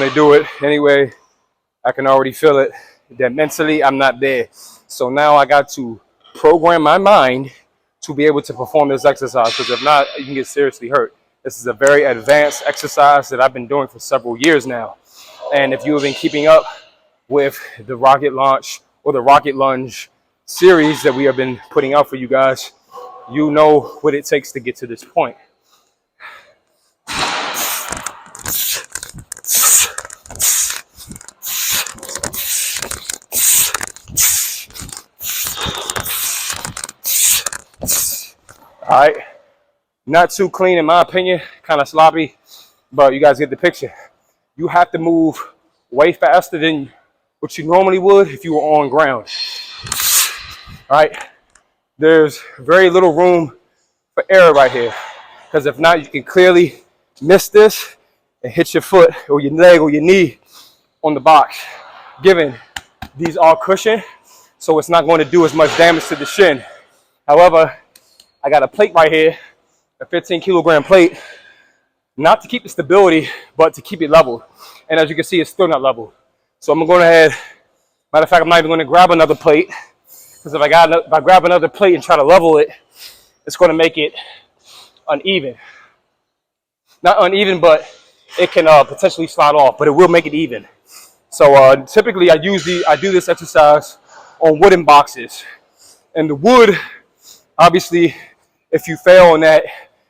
They do it anyway. I can already feel it, that mentally I'm not there. So now I got to program my mind to be able to perform this exercise, because if not, you can get seriously hurt. This is a very advanced exercise that I've been doing for several years now. And if you have been keeping up with the rocket launch or the rocket lunge series that we have been putting out for you guys, you know what it takes to get to this point. All right, not too clean in my opinion, kind of sloppy, but you guys get the picture. You have to move way faster than what you normally would if you were on ground. All right, there's very little room for error right here, because if not, you can clearly miss this and hit your foot or your leg or your knee on the box. Given these are cushioned, so it's not going to do as much damage to the shin. However, I got a plate right here, a 15-kilogram plate, not to keep the stability, but to keep it level. And as you can see, it's still not level. So I'm going to go ahead, matter of fact, I'm not even going to grab another plate, because if I grab another plate and try to level it, it's going to make it uneven. Not uneven, but it can potentially slide off, but it will make it even. So typically I do this exercise on wooden boxes. And the wood, obviously, if you fail on that,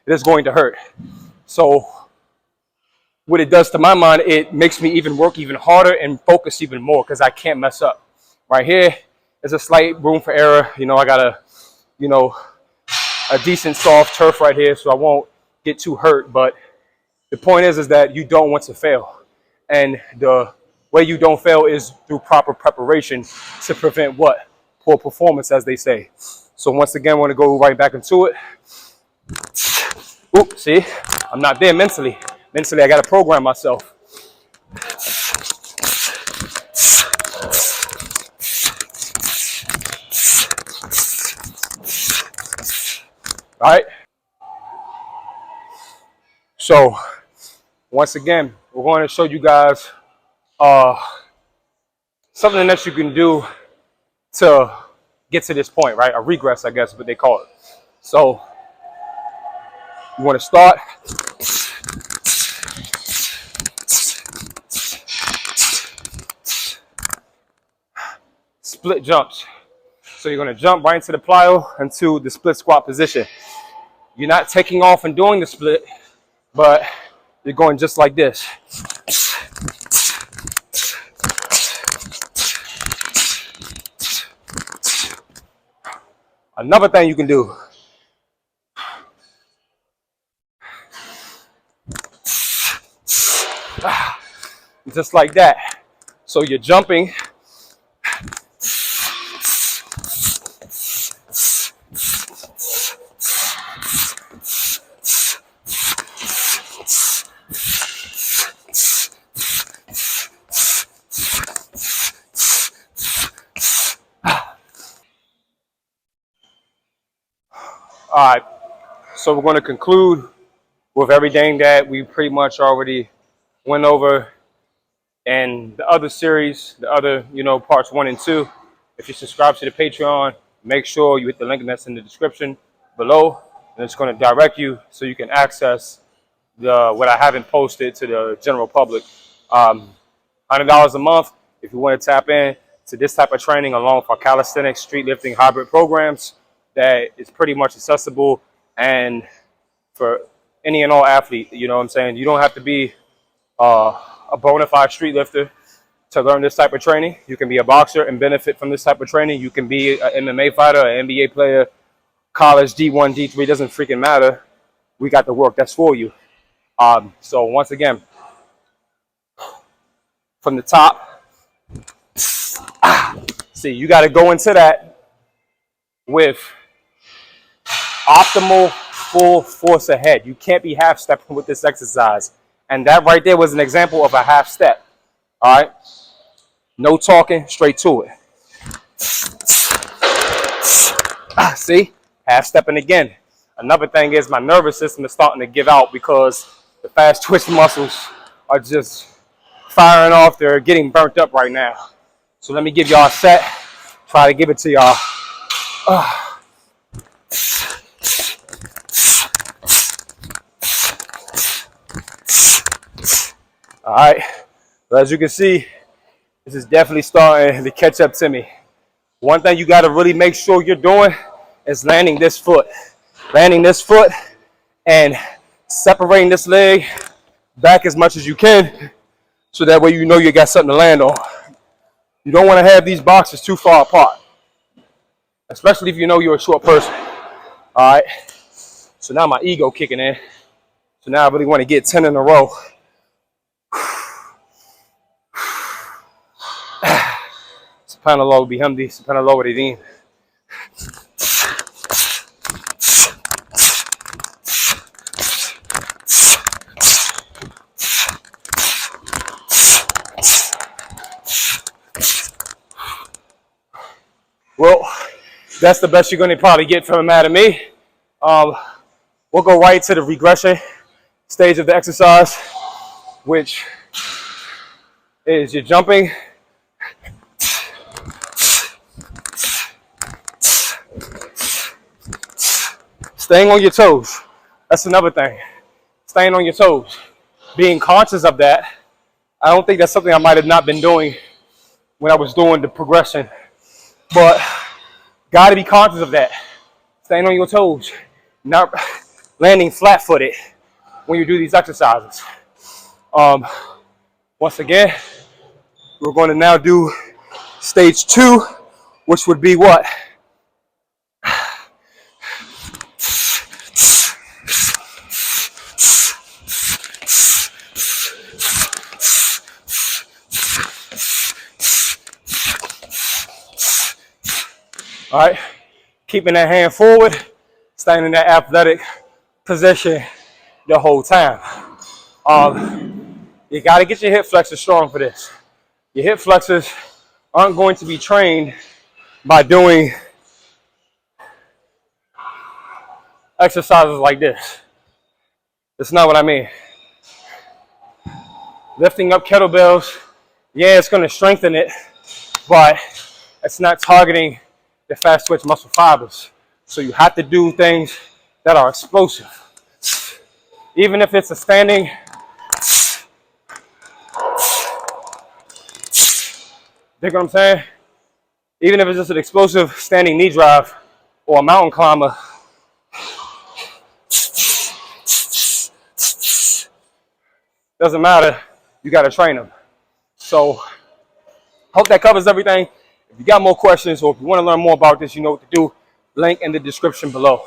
it is going to hurt. So what it does to my mind, it makes me work even harder and focus even more, because I can't mess up. Right here is a slight room for error. You know, I got a decent soft turf right here, so I won't get too hurt. But the point is that you don't want to fail. And the way you don't fail is through proper preparation to prevent what? Poor performance, as they say. So once again, we're going to go right back into it. Oop, see, I'm not there mentally. Mentally, I got to program myself. All right. So once again, we're going to show you guys something that you can do to get to this point, right? A regress, I guess, is what they call it. So you want to start. Split jumps. So you're going to jump right into the plyo into the split squat position. You're not taking off and doing the split, but you're going just like this. Another thing you can do. Just like that. So you're jumping. All right, so we're going to conclude with everything that we pretty much already went over in the other series, the other, parts 1 and 2. If you subscribe to the Patreon, make sure you hit the link that's in the description below, and it's going to direct you so you can access what I haven't posted to the general public. $100 a month if you want to tap in to this type of training, along with our calisthenics, street lifting, hybrid programs. That is pretty much accessible and for any and all athlete. You know what I'm saying? You don't have to be a bona fide street lifter to learn this type of training. You can be a boxer and benefit from this type of training. You can be an MMA fighter, an NBA player, college, D1, D3, doesn't freaking matter. We got the work that's for you. So once again, from the top, see, you got to go into that with optimal full force ahead. You can't be half stepping with this exercise. And that right there was an example of a half step. All right. No talking, straight to it. See, half stepping again. Another thing is my nervous system is starting to give out because the fast twitch muscles are just firing off. They're getting burnt up right now. So let me give y'all a set. Try to give it to y'all. All right. But as you can see, this is definitely starting to catch up to me. One thing you got to really make sure you're doing is landing this foot. Landing this foot and separating this leg back as much as you can so that way you know you got something to land on. You don't want to have these boxes too far apart, especially if you know you're a short person. All right. So now my ego kicking in. So now I really want to get 10 in a row. Subhanallah bihamdi, subhanallah wa radin. Well, that's the best you're going to probably get from out of me. We'll go right to the regression stage of the exercise, which is you're jumping. Staying on your toes. That's another thing. Staying on your toes. Being conscious of that. I don't think that's something I might have not been doing when I was doing the progression. But got to be conscious of that. Staying on your toes. Not landing flat-footed when you do these exercises. Once again, we're going to now do stage 2, which would be what? All right, keeping that hand forward, staying in that athletic position the whole time. You got to get your hip flexors strong for this. Your hip flexors aren't going to be trained by doing exercises like this. That's not what I mean. Lifting up kettlebells, yeah, it's going to strengthen it, but it's not targeting the fast twitch muscle fibers. So you have to do things that are explosive. Even if it's a standing, dig what I'm saying? Even if it's just an explosive standing knee drive or a mountain climber, doesn't matter, you gotta train them. So, hope that covers everything. If you got more questions or if you want to learn more about this, you know what to do. Link in the description below.